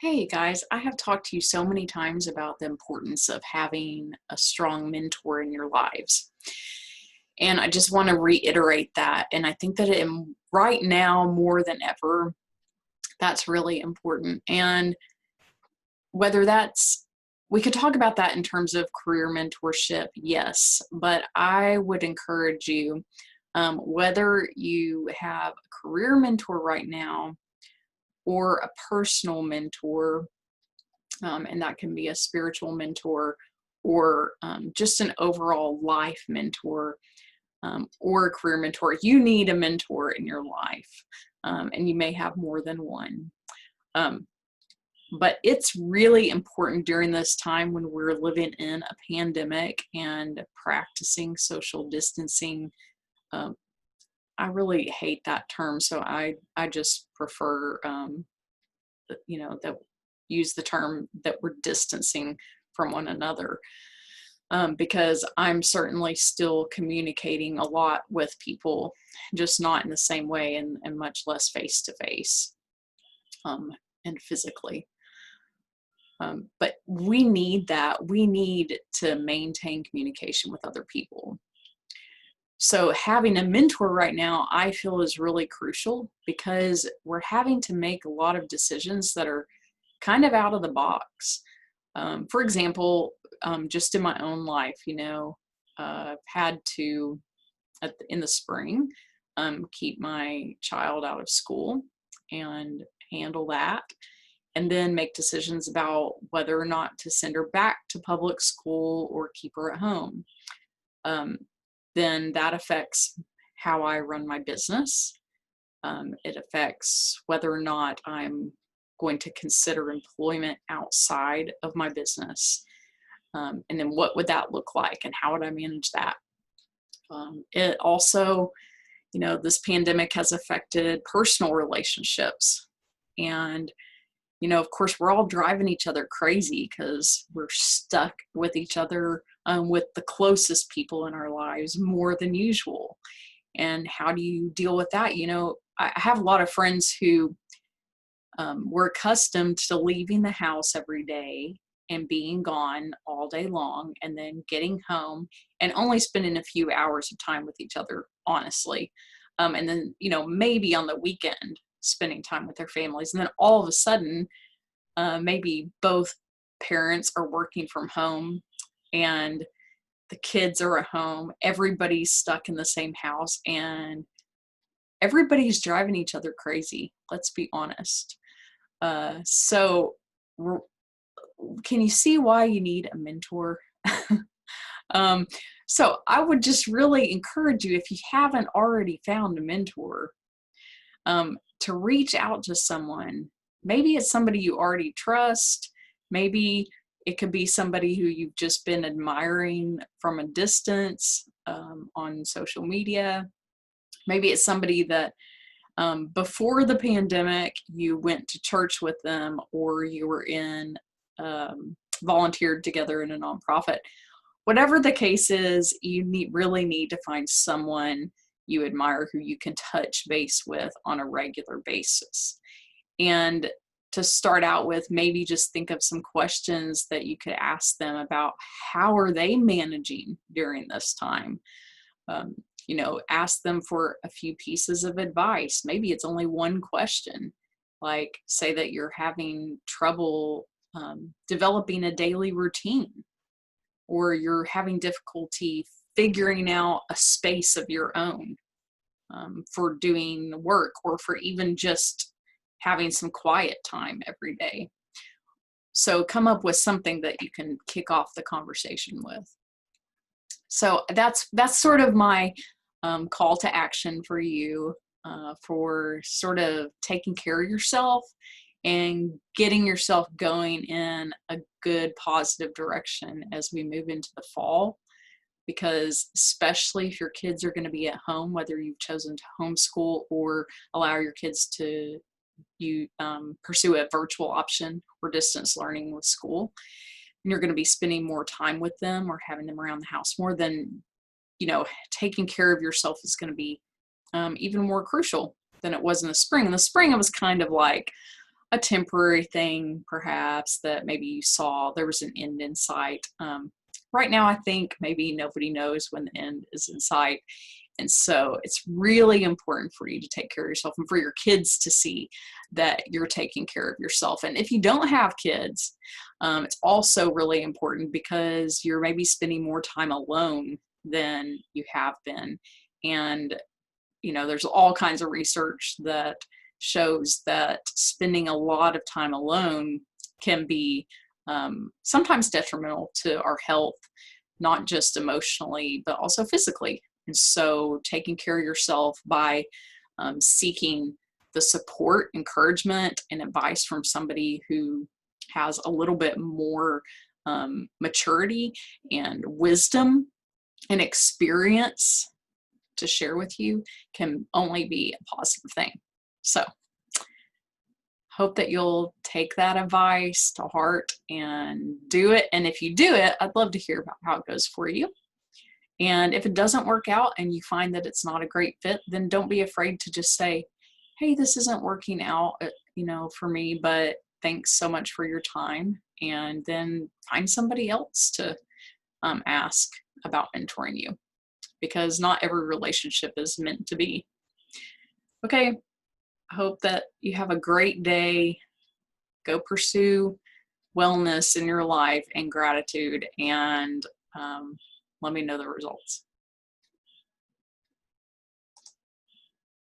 Hey guys, I have talked to you so many times about the importance of having a strong mentor in your lives. And I just want to reiterate that. And I think that right now, more than ever, that's really important. And whether we could talk about that in terms of career mentorship, yes, but I would encourage you, whether you have a career mentor right now or a personal mentor, and that can be a spiritual mentor or just an overall life mentor, or a career mentor. You need a mentor in your life, and you may have more than one. Um, but it's really important during this time when we're living in a pandemic and practicing social distancing. Um, I really hate that term, so I just prefer that use the term that we're distancing from one another, because I'm certainly still communicating a lot with people, just not in the same way and much less face to face and physically. But we need that. We need to maintain communication with other people. So having a mentor right now, I feel is really crucial because we're having to make a lot of decisions that are kind of out of the box. For example, just in my own life, I've had to, in the spring, keep my child out of school and handle that, and then make decisions about whether or not to send her back to public school or keep her at home. Then that affects how I run my business. It affects whether or not I'm going to consider employment outside of my business. And then what would that look like and how would I manage that? It also, this pandemic has affected personal relationships. And, of course, we're all driving each other crazy because we're stuck with each other, with the closest people in our lives more than usual. And how do you deal with that? I have a lot of friends who were accustomed to leaving the house every day and being gone all day long and then getting home and only spending a few hours of time with each other, honestly. And then, maybe on the weekend, spending time with their families. And then all of a sudden, maybe both parents are working from home and the kids are at home. Everybody's stuck in the same house and everybody's driving each other crazy. Let's be honest. So can you see why you need a mentor? um, so I would just really encourage you, if you haven't already found a mentor, to reach out to someone. Maybe it's somebody you already trust. Maybe it could be somebody who you've just been admiring from a distance, on social media. Maybe it's somebody that before the pandemic, you went to church with them, or you were volunteered together in a nonprofit. Whatever the case is, you really need to find someone you admire who you can touch base with on a regular basis. And to start out with, maybe just think of some questions that you could ask them about how are they managing during this time. Ask them for a few pieces of advice. Maybe it's only one question, like say that you're having trouble developing a daily routine, or you're having difficulty figuring out a space of your own for doing work, or for even just having some quiet time every day. So come up with something that you can kick off the conversation with. So that's sort of my call to action for you, for sort of taking care of yourself and getting yourself going in a good positive direction as we move into the fall. Because especially if your kids are going to be at home, whether you've chosen to homeschool or allow your kids to pursue a virtual option or distance learning with school, and you're going to be spending more time with them or having them around the house more, than taking care of yourself is going to be even more crucial than it was in the spring. In the spring, it was kind of like, a temporary thing, perhaps, that maybe you saw there was an end in sight. Right now, I think maybe nobody knows when the end is in sight. And so it's really important for you to take care of yourself and for your kids to see that you're taking care of yourself. And if you don't have kids, it's also really important because you're maybe spending more time alone than you have been. And, there's all kinds of research that shows that spending a lot of time alone can be sometimes detrimental to our health, not just emotionally, but also physically. And so taking care of yourself by seeking the support, encouragement, and advice from somebody who has a little bit more maturity and wisdom and experience to share with you can only be a positive thing. So hope that you'll take that advice to heart and do it. And if you do it, I'd love to hear about how it goes for you. And if it doesn't work out and you find that it's not a great fit, then don't be afraid to just say, hey, this isn't working out, for me, but thanks so much for your time. And then find somebody else to ask about mentoring you, because not every relationship is meant to be. Okay, I hope that you have a great day. Go pursue wellness in your life and gratitude, and let me know the results.